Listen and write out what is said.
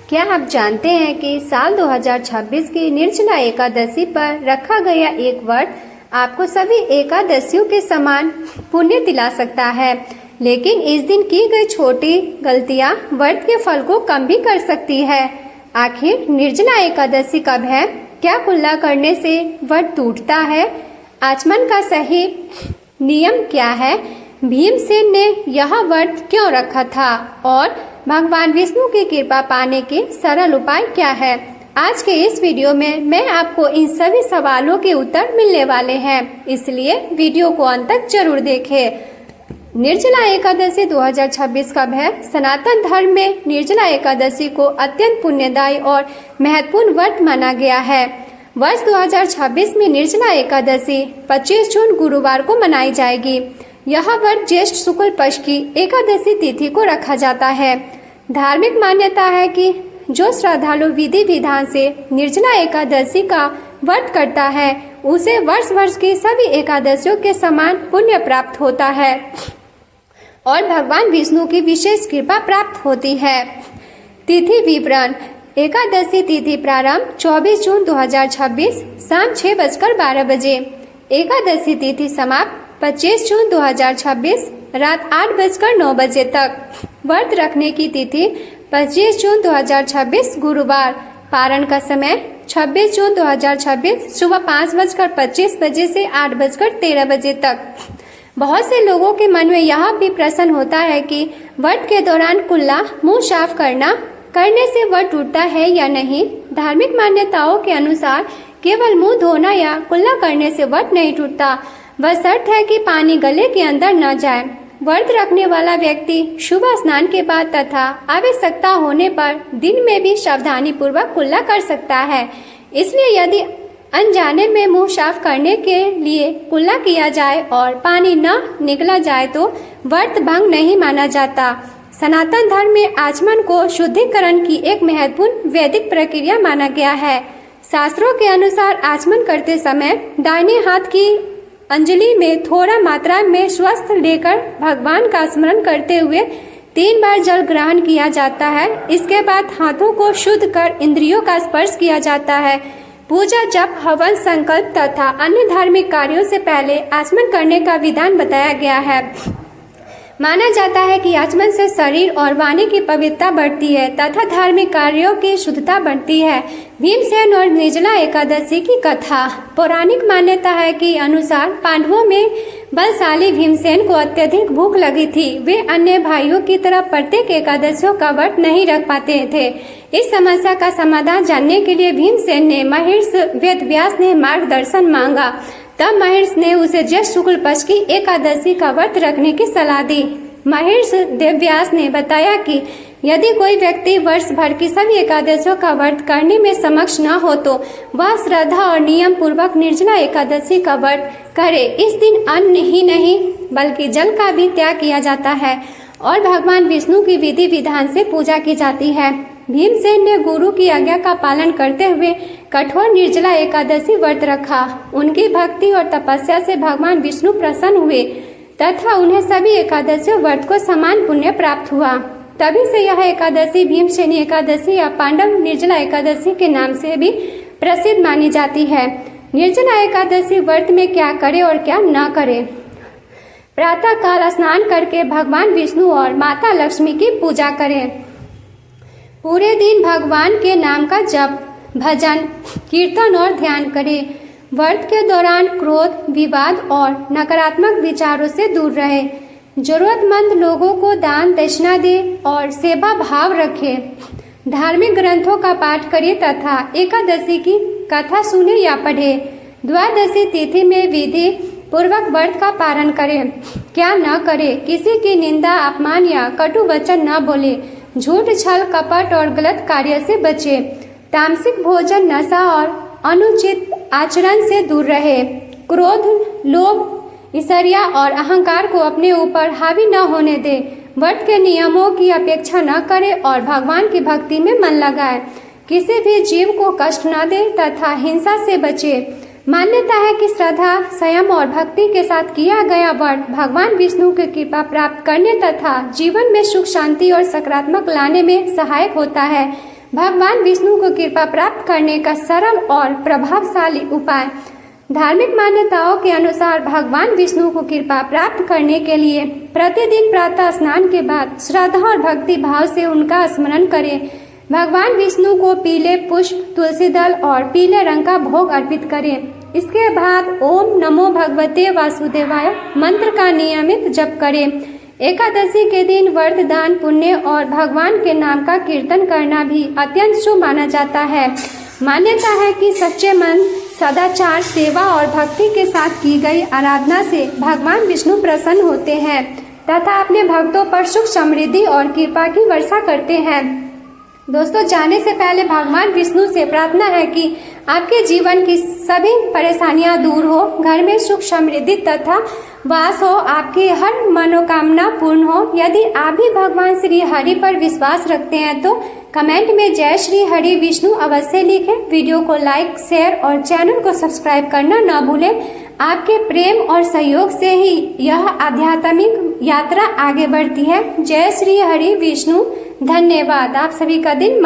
क्या आप जानते हैं कि साल 2026 की निर्जला एकादशी पर रखा गया एक व्रत आपको सभी एकादशियों के समान पुण्य दिला सकता है, लेकिन इस दिन की गई छोटी गलतियां व्रत के फल को कम भी कर सकती है। आखिर निर्जला एकादशी कब है? क्या कुल्ला करने से व्रत टूटता है? आचमन का सही नियम क्या है? भीमसेन ने यह व्रत क्यों रखा था और भगवान विष्णु की कृपा पाने के सरल उपाय क्या है? आज के इस वीडियो में मैं आपको इन सभी सवालों के उत्तर मिलने वाले हैं, इसलिए वीडियो को अंत तक जरूर देखें। निर्जला एकादशी 2026 कब है? सनातन धर्म में निर्जला एकादशी को अत्यंत पुण्यदायी और महत्वपूर्ण व्रत माना गया है। वर्ष 2026 में निर्जला एकादशी 25 जून गुरुवार को मनाई जाएगी। यह व्रत ज्येष्ठ शुक्ल पक्ष की एकादशी तिथि को रखा जाता है। धार्मिक मान्यता है कि जो श्रद्धालु विधि विधान से निर्जला एकादशी का व्रत करता है उसे वर्ष वर्ष की सभी एकादशियों के समान पुण्य प्राप्त होता है और भगवान विष्णु की विशेष कृपा प्राप्त होती है। तिथि विवरण: एकादशी तिथि प्रारंभ 24 जून 2026 शाम 6:12 बजे। एकादशी तिथि समाप्त 25 जून 2026 रात 8:09 बजे तक। व्रत रखने की तिथि 25 जून 2026 गुरुवार। पारण का समय 26 जून 2026 सुबह 5:25 बजे से 8:13 बजे तक। बहुत से लोगों के मन में यह भी प्रश्न होता है कि व्रत के दौरान कुल्ला मुंह साफ करने से व्रत टूटता है या नहीं। धार्मिक मान्यताओं के अनुसार केवल मुंह धोना या कुल्ला करने से व्रत नहीं टूटता, वह शर्त है कि पानी गले के अंदर न जाए। व्रत रखने वाला व्यक्ति सुबह स्नान के बाद तथा आवश्यकता होने पर दिन में भी सावधानी पूर्वक कुल्ला कर सकता है। इसलिए यदि अनजाने में मुंह साफ करने के लिए कुल्ला किया जाए और पानी न निकला जाए तो व्रत भंग नहीं माना जाता। सनातन धर्म में आचमन को शुद्धिकरण की एक महत्वपूर्ण वैदिक प्रक्रिया माना गया है। शास्त्रों के अनुसार आचमन करते समय दाहिने हाथ की अंजलि में थोड़ा मात्रा में स्वस्थ लेकर भगवान का स्मरण करते हुए 3 बार जल ग्रहण किया जाता है। इसके बाद हाथों को शुद्ध कर इंद्रियों का स्पर्श किया जाता है। पूजा, जप, हवन, संकल्प तथा अन्य धार्मिक कार्यों से पहले आचमन करने का विधान बताया गया है। माना जाता है कि आचमन से शरीर और वाणी की पवित्रता बढ़ती है तथा धार्मिक कार्यों की शुद्धता बढ़ती है। भीमसेन और निर्जला एकादशी की कथा: पौराणिक मान्यता है कि अनुसार पांडवों में बलशाली भीमसेन को अत्यधिक भूख लगी थी। वे अन्य भाइयों की तरह प्रत्येक एकादशियों का व्रत नहीं रख पाते थे। इस समस्या का समाधान जानने के लिए भीमसेन ने महर्षि वेदव्यास ने मार्गदर्शन मांगा। तब महर्षि ने उसे ज्येष्ठ शुक्ल पक्ष की एकादशी का व्रत रखने की सलाह दी। महर्षि वेदव्यास ने बताया कि यदि कोई व्यक्ति वर्ष भर की सभी एकादशियों का व्रत करने में सक्षम न हो तो वह श्रद्धा और नियम पूर्वक निर्जला एकादशी का व्रत करे। इस दिन अन्न ही नहीं बल्कि जल का भी त्याग किया जाता है और भगवान विष्णु की विधि विधान से पूजा की जाती है। भीमसेन ने गुरु की आज्ञा का पालन करते हुए कठोर निर्जला एकादशी व्रत रखा। उनकी भक्ति और तपस्या से भगवान विष्णु प्रसन्न हुए तथा उन्हें सभी एकादशी व्रत को समान पुण्य प्राप्त हुआ। तभी से यह एकादशी भीमसेनी एकादशी या पांडव निर्जला एकादशी के नाम से भी प्रसिद्ध मानी जाती है। निर्जला एकादशी व्रत में क्या करें और क्या न करें? प्रातः काल स्नान करके भगवान विष्णु और माता लक्ष्मी की पूजा करें। पूरे दिन भगवान के नाम का जप, भजन, कीर्तन और ध्यान करें। व्रत के दौरान क्रोध, विवाद और नकारात्मक विचारों से दूर रहे। जरूरतमंद लोगों को दान दक्षिणा दे और सेवा भाव रखें। धार्मिक ग्रंथों का पाठ करें तथा एकादशी की कथा सुने या पढ़े। द्वादशी तिथि में विधि पूर्वक व्रत का पालन करें। क्या न करें? किसी की निंदा, अपमान या कटु वचन न बोले। झूठ, छल, कपट और गलत कार्य से बचे। तामसिक भोजन, नशा और अनुचित आचरण से दूर रहे। क्रोध, लोभ, ईर्ष्या और अहंकार को अपने ऊपर हावी न होने दे। व्रत के नियमों की अपेक्षा न करे और भगवान की भक्ति में मन लगाए। किसी भी जीव को कष्ट न दे तथा हिंसा से बचे। मान्यता है कि श्रद्धा, संयम और भक्ति के साथ किया गया व्रत भगवान विष्णु की कृपा प्राप्त करने तथा जीवन में सुख, शांति और सकारात्मक लाने में सहायक होता है। भगवान विष्णु को कृपा प्राप्त करने का सरल और प्रभावशाली उपाय। धार्मिक मान्यताओं के अनुसार भगवान विष्णु को कृपा प्राप्त करने के लिए प्रतिदिन प्रातः स्नान के बाद श्रद्धा और भक्ति भाव से उनका स्मरण करें। भगवान विष्णु को पीले पुष्प, तुलसी दल और पीले रंग का भोग अर्पित करें। इसके बाद ओम नमो भगवते वासुदेवाय मंत्र का नियमित जप करें। एकादशी के दिन व्रत, दान, पुण्य और भगवान के नाम का कीर्तन करना भी अत्यंत शुभ माना जाता है। मान्यता है कि सच्चे मन, सदाचार, सेवा और भक्ति के साथ की गई आराधना से भगवान विष्णु प्रसन्न होते हैं तथा अपने भक्तों पर सुख, समृद्धि और कृपा की वर्षा करते हैं। दोस्तों, जाने से पहले भगवान विष्णु से प्रार्थना है कि आपके जीवन की सभी परेशानियां दूर हो, घर में सुख, समृद्धि तथा वास हो, आपकी हर मनोकामना पूर्ण हो। यदि आप भी भगवान श्री हरि पर विश्वास रखते हैं तो कमेंट में जय श्री हरि विष्णु अवश्य लिखें। वीडियो को लाइक, शेयर और चैनल को सब्सक्राइब करना न भूलें। आपके प्रेम और सहयोग से ही यह आध्यात्मिक यात्रा आगे बढ़ती है। जय श्री हरि विष्णु। धन्यवाद। आप सभी का दिन